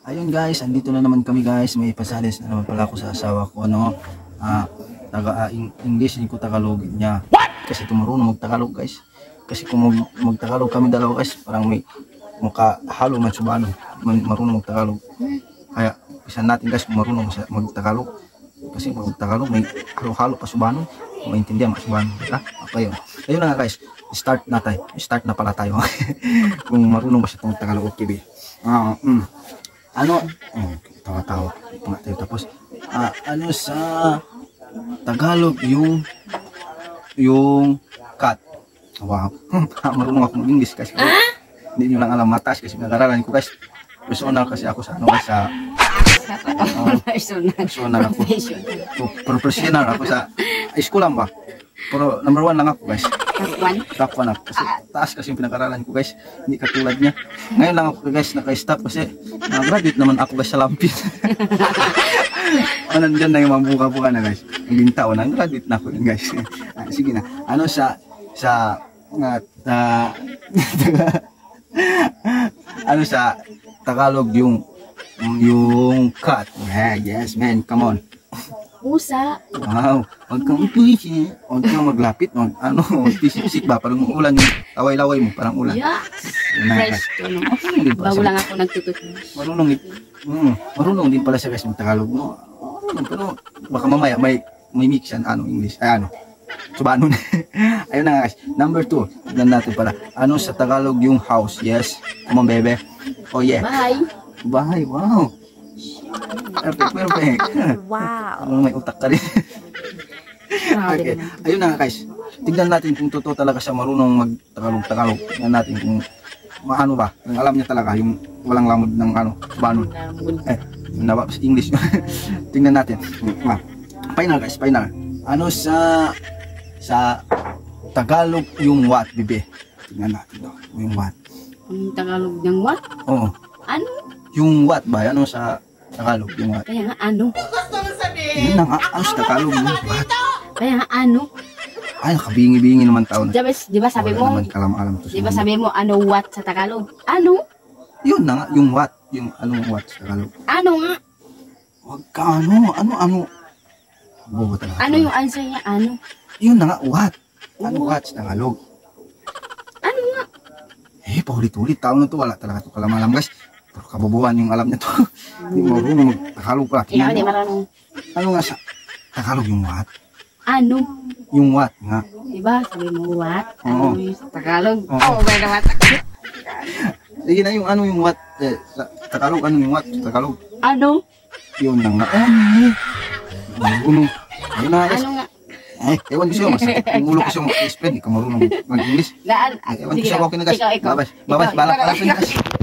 Ayun guys, andito na naman kami guys. May pasalis na naman pala ako sa asawa ko, ano. English ko Tagalog niya. Kasi marunong mag-Tagalog guys. Kasi kung mag-Tagalog kami dalawa guys, parang may makahalo man subano. Marunong mag-Tagalog. Kaya isa natin guys kung marunong mag-Tagalog. Kasi mag-Tagalog may halo-halo pa subano. Maintindihan mas subano. Okay, ayun na nga guys. Start na tayo. Start na pala tayo. Kung marunong ba siya itong Tagalog TV. Tawa-tawa pa tayo. Tapos ano sa Tagalog yung cat. Wow. Marunong ako mag-English kasi hindi nyo lang alam matas kasi nag-aralan ko guys. Personal kasi ako sa ano guys sa personal ako. Professional ako sa eskwelahan ba. Pero number 1 lang ako guys. Top 1 ako. Kasi taas kasi yung pinag-aralan ko guys. Hindi katulad niya. Ngayon lang ako guys naka-stop kasi nag-graduate naman ako guys sa Lampin. Nandyan na yung mga buka-buka na guys. Ang bintao na nag-graduate na ako yun guys. Sige na. Ano ano sa Tagalog yung cat. Yes man, come on. Pusa. Wow, huwag kang pusi. Huwag kang maglapit. Ano, pisik ba? Parang ulan yung laway-laway mo. Parang ulan. Yes. Fresh to, no? Bago lang ako nagtututun. Marunong din pala siya guys ng Tagalog. No? Pero baka mamaya may mix yan. English. Subano na. Ayun na guys. Number 2. Tignan natin para. Ano sa Tagalog yung house? Yes. Come on, bebe. Oh yeah. Bye. Bye. Wow. Perfect. Wow. May utak ka rin. Okay. Ayun na guys. Tignan natin kung totoo talaga siya marunong mag-Tagalog. Tignan natin kung maano ba. Ang alam niya talaga yung walang lamod ng subano. Nawa sa English. Tingnan natin. Final guys, final. Ano sa Tagalog yung what, bibi? Tingnan natin daw. Yung what. Ang Tagalog ng what? Oo. Ano? Yung what ba? Ano sa Tagalog yung what? Kaya nga ano? Yun na nga. Ano sa Tagalog yung what? Kaya nga ano? Ay, nakabingi-bingi naman tao na. Di ba sabi mo? Wala naman kalam-alam to. Di ba sabi mo ano what sa Tagalog? Ano? Yun na nga. Yung what. Yung anong what sa Tagalog. Ano nga? Huwag ka ano. Ano yung answer niya? Ano? Yun na nga. What? Ano what sa Tagalog? Ano nga? Paulit-ulit. Tao na to. Wala talaga to kalam-alam guys. Pero kabubuhan yung alam niya to. Hindi marunong mag-Tagalog pala. Ikaw hindi marunong. Ano nga sa Tagalog yung what? Ano? Yung what nga. Diba? Sabi mo what? Oo. Ano yung sa Tagalog? Oo. Ba naman? Sige na yung ano yung what. Sa Tagalog ano yung what? Sa Tagalog. Ano? Yun na nga. Ayun na guys. Ano nga? Ewan ko siya. Yung ulo ko siya mag-explain. Hindi ka marunong mag-English. Laan. Ewan ko siya. Okay na guys. Ikaw. Bye-bye. Bye-bye. Balak.